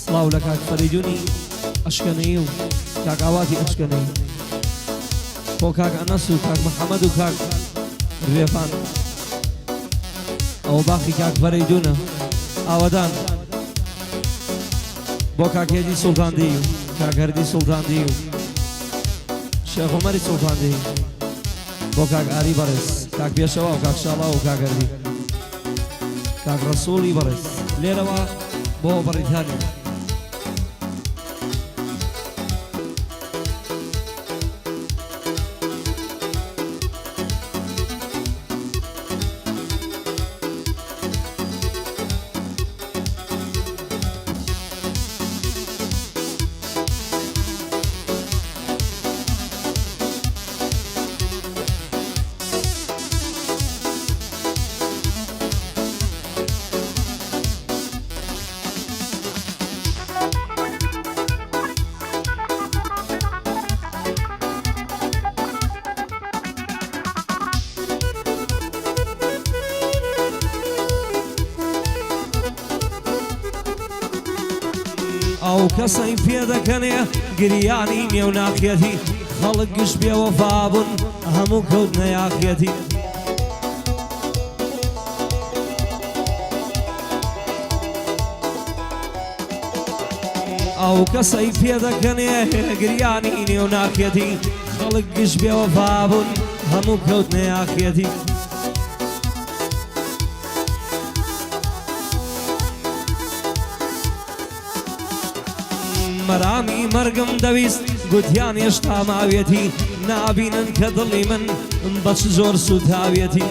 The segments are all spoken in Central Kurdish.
سڵاو لە کاک فەریدونی ئەشکەنەی و کاک ئاواتی ئەشکەنەی بۆ کاک ئەنەس و کاک محەممەد و کاک ڕێفان ئەوە باخی کاک فەریدونە ئاوەدان بۆ کاک هێدی سوڵتاندی و کاک هەردی سوڵتاندی و شێخ عومەری سوڵتاندی بۆ کاک ئاری بەڕێز کاک پێشەوە و کاک شاڵا و کاک هەردی کاک ڕەسووڵی بەڕێز لێرەوە بۆ بەڕیتانی ئەو کەسەی پێدەکەنێ گریانی نێو ناخێتی خەڵک گشت بێوەفابوون هەموو کەوت نەیاخێتی ئەو کەسەی پێدەکەنێ گریانی نێو ناخێتی خەڵک گشت بێوەفابوون هەموو کەوت نەیاخێتی مەرامی مەرگم دەویست گوتیان هێشتا ماوێتی نابینن کە دڵی من بەچ زۆر سوتاوێتی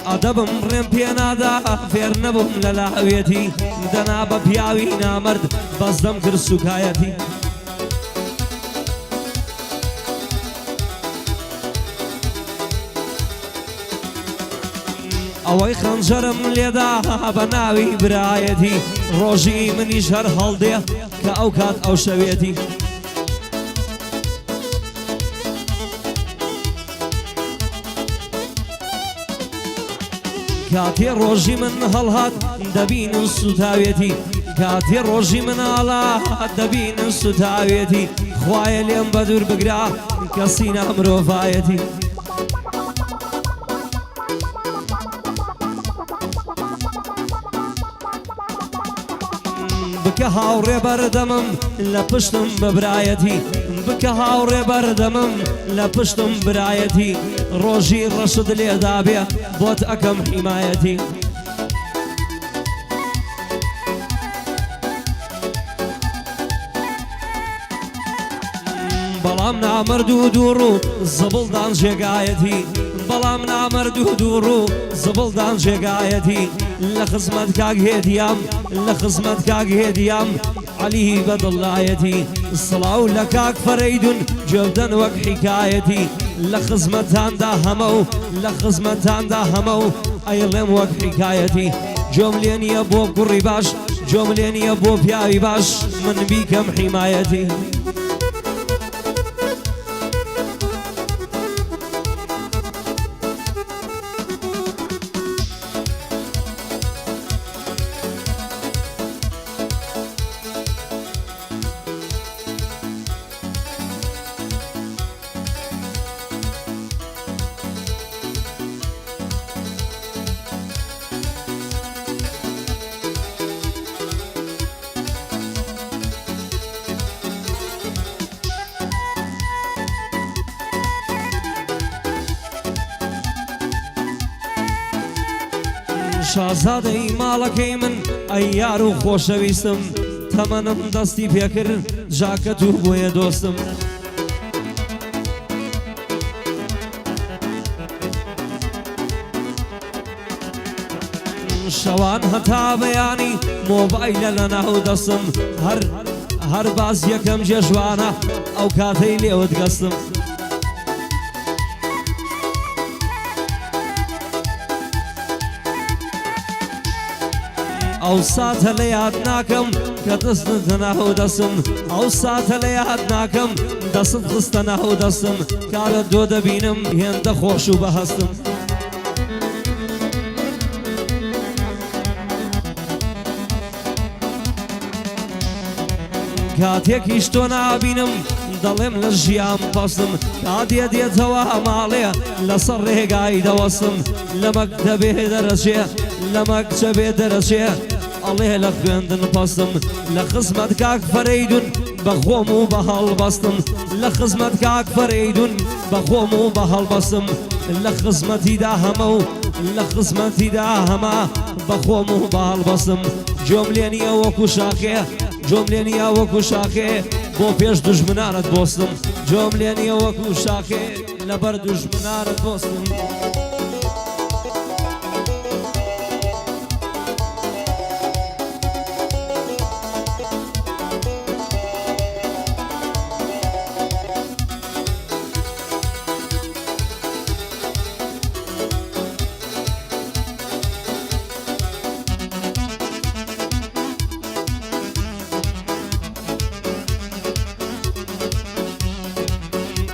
ئەدەبم ڕێم پێنادا فێر نەبووم لە لاوێتی دەنا بە پیاوی نامەرد بەزدەم کرد سوکایەتی ئەوەی خەنجەرم لێدا بە ناوی برایەتی ڕۆژی منیش هەر هەڵدێ کە ئەو کات ئەو شەوێتی کاتێ ڕۆژی من هەڵهات دەبینن سوتاوێتی کاتێ ڕۆژی من هەڵات دەبینن سوتاوێتی خوایە لێم بە دوور بگرا کەسی نامرۆڤایەتی بکە هاوڕێ بەردەمم لە پشتم بەبرایەتی بکە هاوڕێ بەردەمم لە پشتم برایەتی ڕۆژی ڕەشت لێدابێ بۆت ئەکەم حیمایەتی بەڵام نامەرد و دووڕ و زبڵدان جێگایەتی بەڵام نامەرد و دووڕ و زبڵدان جێگایەتی لە خزمەت کاک هێدیام لە خزمەت کاک هێدیام عەلی بەدڵایەتی سڵاو لە کاک فەریدون جێودەن وەک حیکایەتی لە خزمەتاندا هەمە و لە خزمەتاندا هەمە و ئەیڵێم وەک حیکایەتی جۆم لێ نییە بۆ کوڕی باش جۆم لێ نییە بۆ پیاوی باش من بیکەم حیمایەتی شازادەی ماڵەکەی من ئەی یار و خۆشەویستم تەمەنم دەستی پێکرد ژاکەت و بۆیە دۆستم شەوان هەتا بەیانی مۆبایلە لە ناو دەستم هەر باز یەکەم جێژوانە ئەو کاتەی لێوت گەستم ئەو ساتە لە یاد ناکەم کە دەستت ناو دەسم ئەو ساتە لە یاد ناکەم دەست خستە ناو دەستم کارە دۆ دەبینم هێندە خۆش و بەهەستم کاتێکیش تۆ نابینم دەڵێم لە ژیان پەستم کاتێ دێتەوە ماڵێ لەسەر ڕێگای دەوەستم لە مەکتەبێ دەرەچێ لە مەکتەبێ دەرەچێ ئەڵێ لە خوێندن پەستم لە خزمەت کاک فەرەیدون بە خۆم و بە هەڵبەستم لە خزمەت کاک فەرەیدون بە خۆم و بە هەڵبەستم لە خزمەتیدا هەمە و لە خزمەتیدا هەمە بە خۆم و بە هەڵبەستم جۆم لێ نییە وەکو شاخێ جۆم لێ نییە وەکو شاخێ بۆ پێش دوژمنانت بۆستم جۆم لێ نییە وەکو شاخێ لەبەر دوژمنانت بۆستم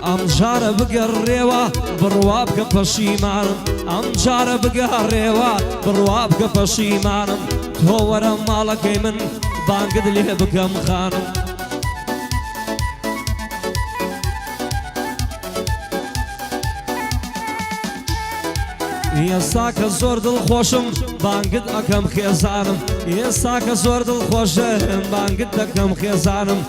ئەم جارە بگەڕێوە بڕوا بکە پەشیمانم ئەم جارە بگەڕێوە بڕوا بکە پەشیمانم تۆ وەرە ماڵەکەی من بانگت لێ بکەم خانم ئێستا کە زۆر دڵخۆشم بانگت ئەکەم خێزانم ئێستا کە زۆر دڵخۆشم بانگت دەکەم خێزانم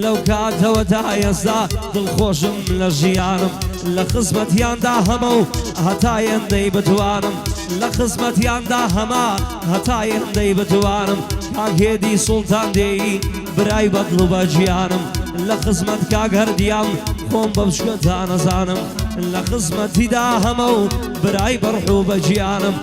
لەو کاتەوەدا ئێستا دڵخۆشم لە ژیانم لە خزمەتیاندا هەمە و هەتا ئێندەی بتوانم لە خزمەتیاندا هەمە هەتا ئێندەی بتوانم کاک هێدی سوڵتان دێی برای بەدڵ و بەجیانم لە خزمەت کاک هەردیان خۆم بە بچکەتا نەزانم لە خزمەتیدا هەمە و برای بەڕح و بەجیانم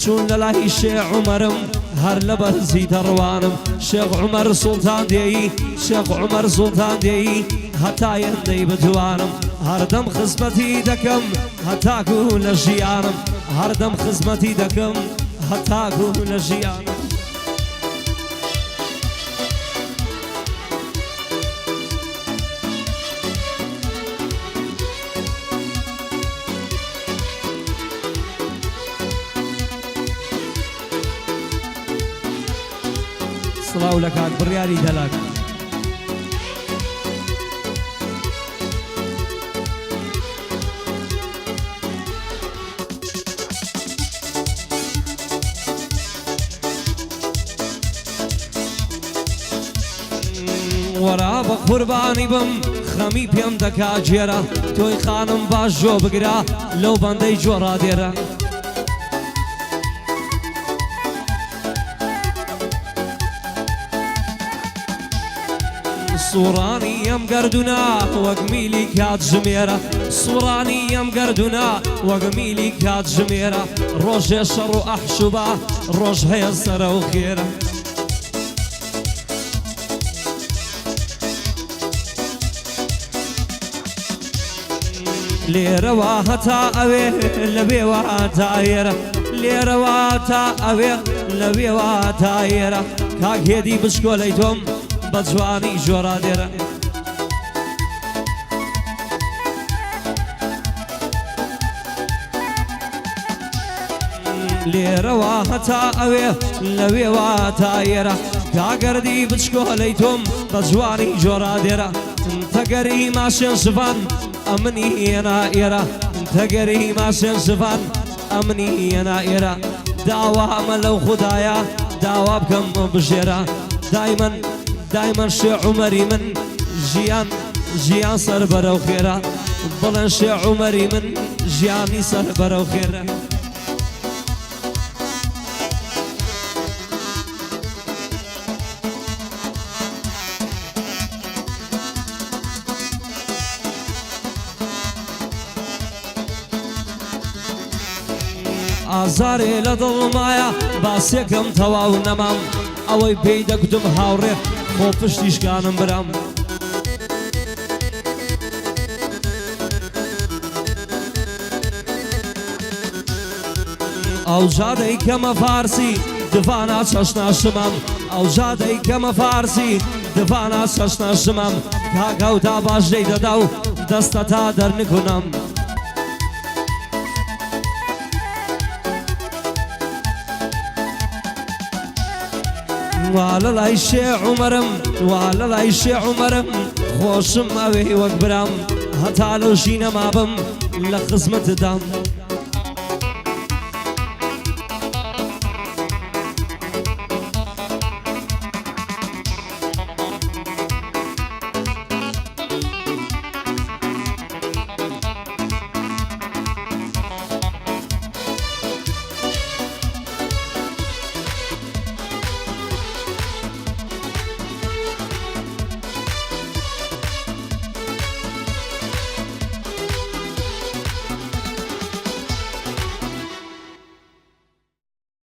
چون لەلای شێخ عومەرم هەر لە بەرزی دەڕوانم شێخ عومەر سوڵتان دێی شێخ عومەر سوڵتان دێی هەتا ئێندەی بتوانم هەردەم خزمەتی دەکەم هەتاکو لە ژیانم هەردەم خزمەتی دەکەم هەتاکو لە ژیانم سڵاو لە کاک بڕیاری دەلاک وەرا بە قوربانی بم خەمی پێم دەکا جێرە تۆی خانم باش جۆ بگرا لەو بەندەی جۆڕا دێرە سوڕانی ئەم گەردوونە وەک میلی کات ژمێرە سوڕانی ئەم گەردوونە وەک میلی کات ژمێرە ڕۆژێ شەڕ و ئەحشوبە ڕۆژ هەیە سەرە و خێرە لێرەوە هەتا ئەوێ لەبێوە تا ئێرە لێرەوە تا ئەوێ لەبێوە تا ئێرە کاک هێدی بچکۆلەی تۆم بە جوانی ژۆرا دێرە لێرەوە هەتا ئەوێ لەوێوە تا ئێرە کاگەردی بچکۆلەی تۆم بە جوانی ژۆرا دێرە تەگەری ماشێن شڤان ئەمنی ئێنا ئێرە تەگەری ماشێن شڤان ئەمنی ئێنا ئێرە داوامە لەو خودایە داوا بکەم بژێرە دایمەن شێخ عومەری من ژیان سەر بەرەو خێرە بڵێن شێخ عومەری من ژیانی سەر بەرەو خێرە ئازارێ لە دڵمایە باسێکم تەواو نەمام ئەوەی پێی دەگوتم هاوڕێ خۆ پشتیشکانم برام ئەو جادەی کەمە فارسی دڤانە چەشنە شمەم ئەو جادەی کەمە فارسی دڤانە چەشنە شمەم کاکەوتا باشەی دەدا و دەستە تا دەرنکنم وا لەلای شێ عومەرم وا لەلای شێ عومەرم خۆشم ئەوێ وەک برام هەتا لەو ژینە مابم لە خزمەتدام